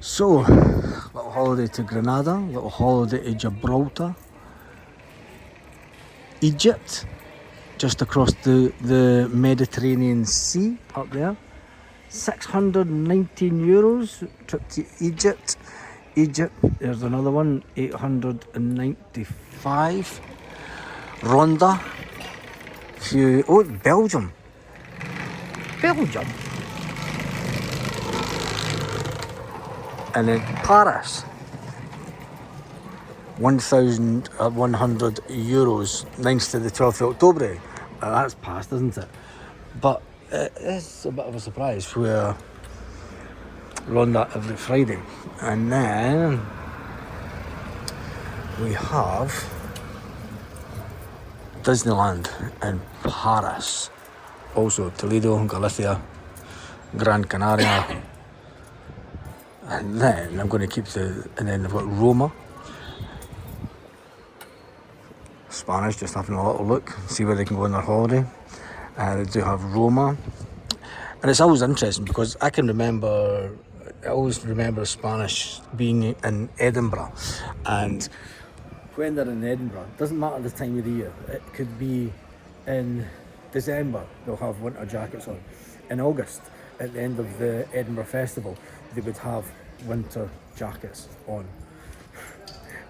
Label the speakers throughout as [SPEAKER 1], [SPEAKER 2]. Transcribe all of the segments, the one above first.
[SPEAKER 1] So, little holiday to Granada, little holiday to Gibraltar, Egypt, just across the Mediterranean Sea up there. €619 trip to Egypt. Egypt, there's another one, 895. Ronda, Belgium. And then Paris, €1,100, 9th to the 12th of October. That's past, isn't it? But it's a bit of a surprise where run that every Friday. And then we have Disneyland in Paris. Also Toledo, Galicia, Gran Canaria. And then I'm going to keep and then I've got Roma. Spanish, just having a little look, see where they can go on their holiday. They do have Roma. And it's always interesting because I always remember Spanish being in Edinburgh. And when they're in Edinburgh, it doesn't matter the time of the year. It could be in December, they'll have winter jackets on. In August, at the end of the Edinburgh Festival, they would have winter jackets on.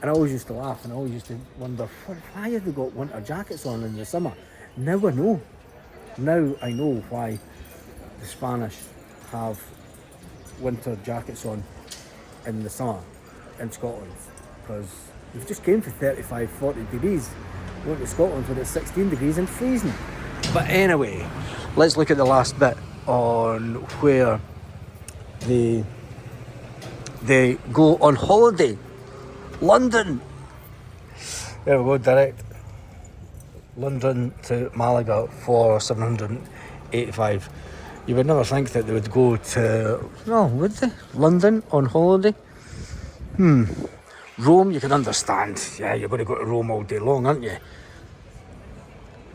[SPEAKER 1] And I always used to laugh and I always used to wonder, why have they got winter jackets on in the summer? Now I know. Now I know why the Spanish have winter jackets on in the summer in Scotland. Because we've just came for 35, 40 degrees. We went to Scotland when it's 16 degrees and freezing. But anyway, let's look at the last bit on where they go on holiday. London. There we go, direct. London to Malaga for $785. You would never think that they would go to, no, would they? London on holiday? Rome, you can understand. Yeah, you're going to go to Rome all day long, aren't you?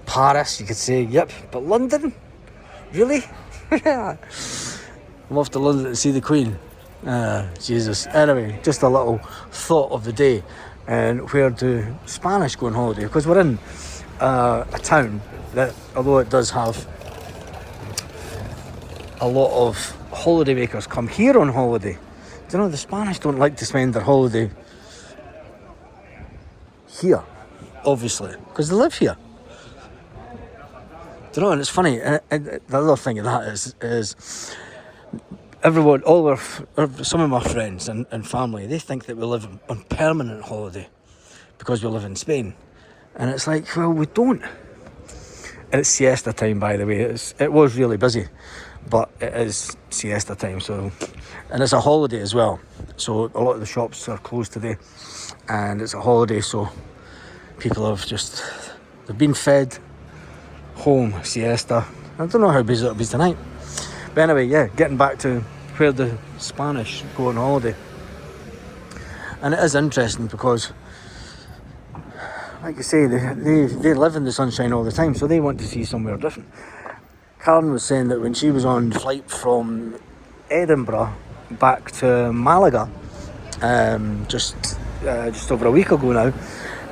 [SPEAKER 1] Paris, you could say, yep. But London? Really? I'm off to London to see the Queen. Jesus. Anyway, just a little thought of the day. And where do Spanish go on holiday? Because we're in a town that, although it does have a lot of holiday makers come here on holiday, do you know the Spanish don't like to spend their holiday here, obviously, because they live here. Do you know, and it's funny, and the other thing of that is everyone, some of my friends and family, they think that we live on permanent holiday because we live in Spain. And it's like, well, we don't. And it's siesta time, by the way. It was really busy, but it is siesta time. So, and it's a holiday as well. So a lot of the shops are closed today, and it's a holiday. So people they've been fed, home, siesta. I don't know how busy it'll be tonight. But anyway, yeah, getting back to where the Spanish go on holiday. And it is interesting because, like you say, they live in the sunshine all the time, so they want to see somewhere different. Karen was saying that when she was on flight from Edinburgh back to Malaga, just over a week ago now,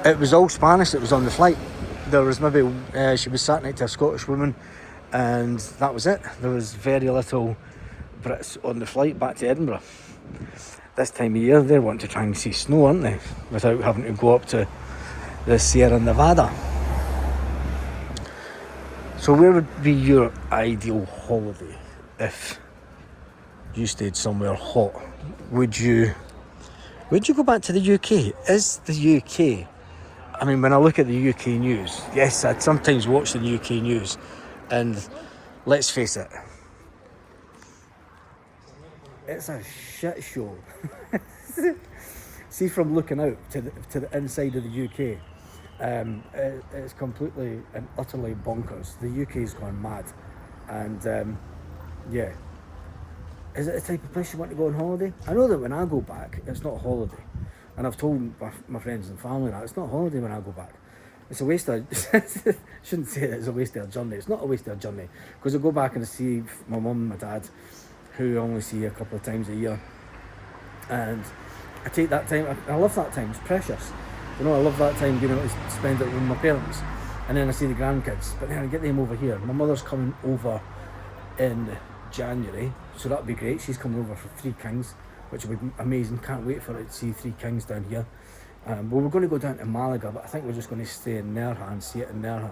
[SPEAKER 1] it was all Spanish that was on the flight. There was maybe, she was sat next to a Scottish woman, and that was it. There was very little Brits on the flight back to Edinburgh. This time of year, they want to try and see snow, aren't they? Without having to go up to the Sierra Nevada. So where would be your ideal holiday if you stayed somewhere hot? Would you go back to the UK? Is the UK... I mean, when I look at the UK news, yes, I'd sometimes watch the UK news, and let's face it, it's a shit show. See, from looking out to the inside of the UK, it's completely and utterly bonkers. The UK's gone mad, and yeah. Is it the type of place you want to go on holiday? I know that when I go back, it's not a holiday. And I've told my friends and family that it's not a holiday when I go back. It's a waste of... shouldn't say that it's a waste of a journey. It's not a waste of a journey. Because I go back and see my mum and my dad, who I only see a couple of times a year. And I take that time, I love that time, it's precious. You know, I love that time being able to spend it with my parents. And then I see the grandkids, but then I get them over here. My mother's coming over in January, so that'll be great. She's coming over for Three Kings, which will be amazing. Can't wait for her to see Three Kings down here. Well, we're going to go down to Malaga, but I think we're just going to stay in Nerja and see it in Nerja,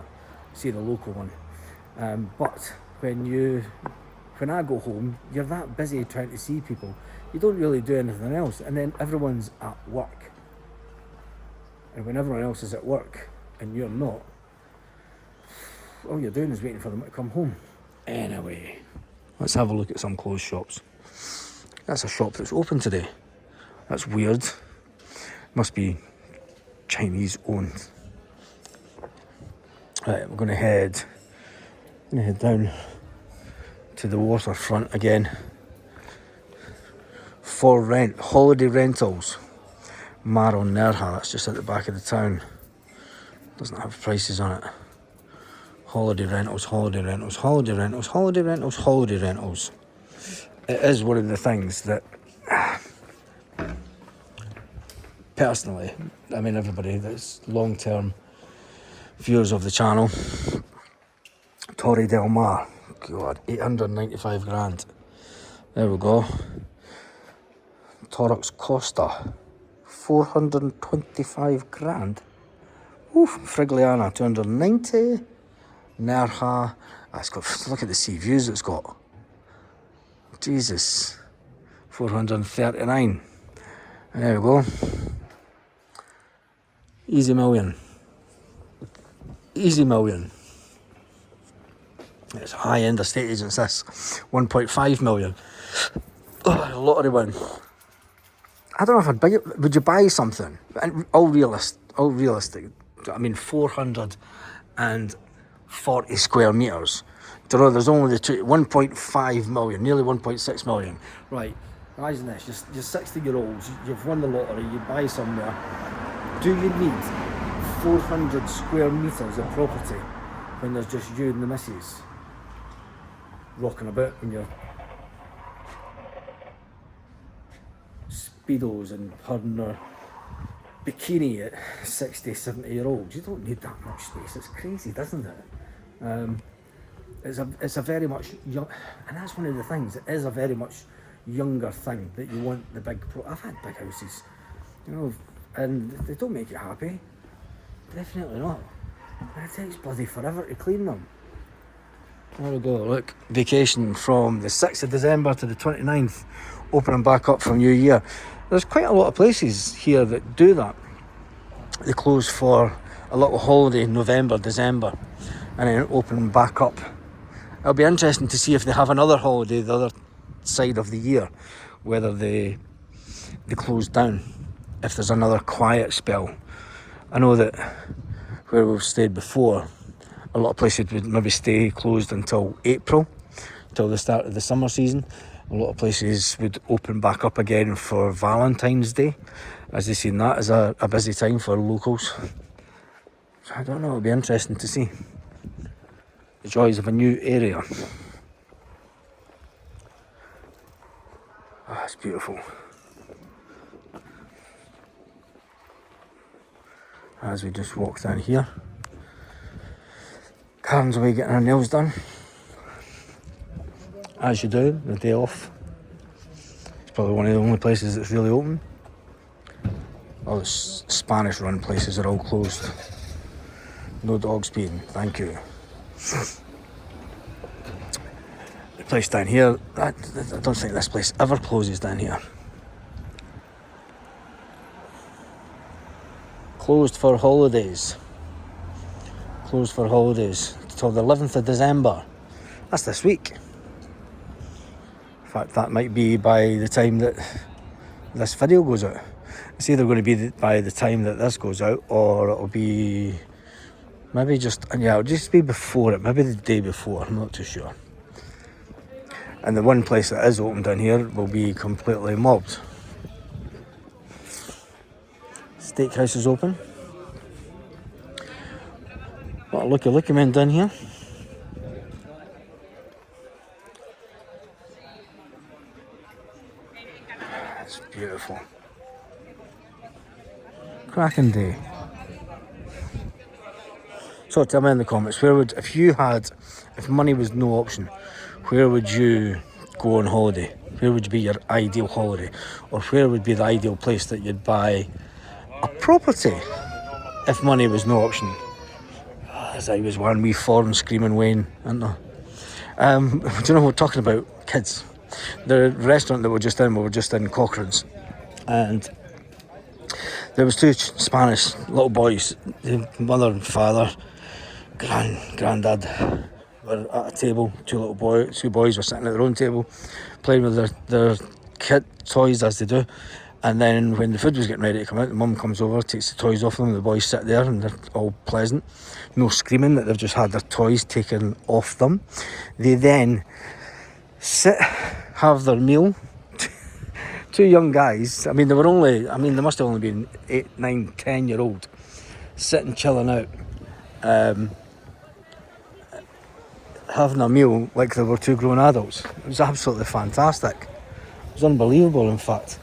[SPEAKER 1] see the local one. But when I go home, you're that busy trying to see people, you don't really do anything else, and then everyone's at work. And when everyone else is at work and you're not, all you're doing is waiting for them to come home. Anyway, let's have a look at some clothes shops. That's a shop that's open today. That's weird. Must be Chinese owned. Right, we're going to head down to the waterfront again. For rent, holiday rentals. Mar on Nerja, that's just at the back of the town. Doesn't have prices on it. Holiday rentals, holiday rentals, holiday rentals, holiday rentals, holiday rentals. It is one of the things that, personally, I mean everybody that's long-term viewers of the channel, Torre del Mar, God, 895 grand. There we go. Torrox Costa, 425 grand. Oof, Frigliana, 290. Nerja, it's got, look at the sea views it's got. Jesus, 439. And there we go. Easy million. Easy million. It's high-end estate agents, this. 1.5 million. Oh, a lottery win. I don't know if I'd buy it. Would you buy something? And all realistic. I mean, 440 square metres. Do you know, there's only the 1.5 million, nearly 1.6 million. Right, imagine this, you're 60-year-olds, you've won the lottery, you buy somewhere. Do you need 400 square metres of property when there's just you and the missus rocking about in your Speedos and her in her bikini at 60, 70-year-olds? You don't need that much space. It's crazy, doesn't it? It's a very much young, and that's one of the things. It is a very much younger thing that you want the big. I've had big houses, you know, and they don't make you happy. Definitely not. And it takes bloody forever to clean them. There we go. Look, vacation from the 6th of December to the 29th, opening back up from New Year. There's quite a lot of places here that do that. They close for a little holiday in November, December, and then open back up. It'll be interesting to see if they have another holiday the other side of the year, whether they close down, if there's another quiet spell. I know that where we've stayed before, a lot of places would maybe stay closed until April, till the start of the summer season. A lot of places would open back up again for Valentine's Day, as they seen that as a busy time for locals. So I don't know, it'll be interesting to see the joys of a new area. Oh, it's beautiful. As we just walk down here, Karen's away getting her nails done, as you do, the day off. It's probably one of the only places that's really open. All the Spanish run places are all closed. No dogs peeing, thank you. The place down here, I don't think this place ever closes down here. Closed for holidays. Closed for holidays till the 11th of December. That's this week. In fact, that might be by the time that this video goes out. It's either going to be by the time that this goes out, or it'll be maybe just, yeah, it'll just be before it, maybe the day before, I'm not too sure. And the one place that is open down here will be completely mobbed. Steakhouse is open. What a looky men down here. It's beautiful. Cracking day. So tell me in the comments, if money was no option, where would you go on holiday? Where would be your ideal holiday? Or where would be the ideal place that you'd buy a property if money was no option? As I was one wee foreign screaming Wayne, aren't I? Do you know, we're talking about kids. The restaurant that we were just in Cochrane's, and there was two Spanish little boys, the mother and father, granddad were at a table. Two boys were sitting at their own table, playing with their kid toys as they do. And then when the food was getting ready to come out, the mum comes over, takes the toys off them, the boys sit there and they're all pleasant. No screaming that they've just had their toys taken off them. They then sit, have their meal. Two young guys, they must have only been 8, 9, 10-year-old, sitting chilling out, having a meal like they were two grown adults. It was absolutely fantastic. It was unbelievable, in fact.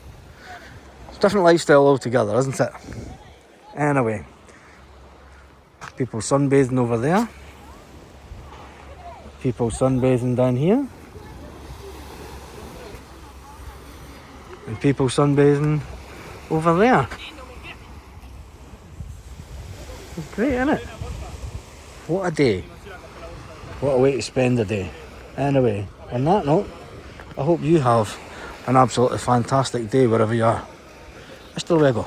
[SPEAKER 1] It's a different lifestyle altogether, isn't it? Anyway, people sunbathing over there. People sunbathing down here. And people sunbathing over there. It's great, isn't it? What a day. What a way to spend a day. Anyway, on that note, I hope you have an absolutely fantastic day wherever you are. Hasta luego.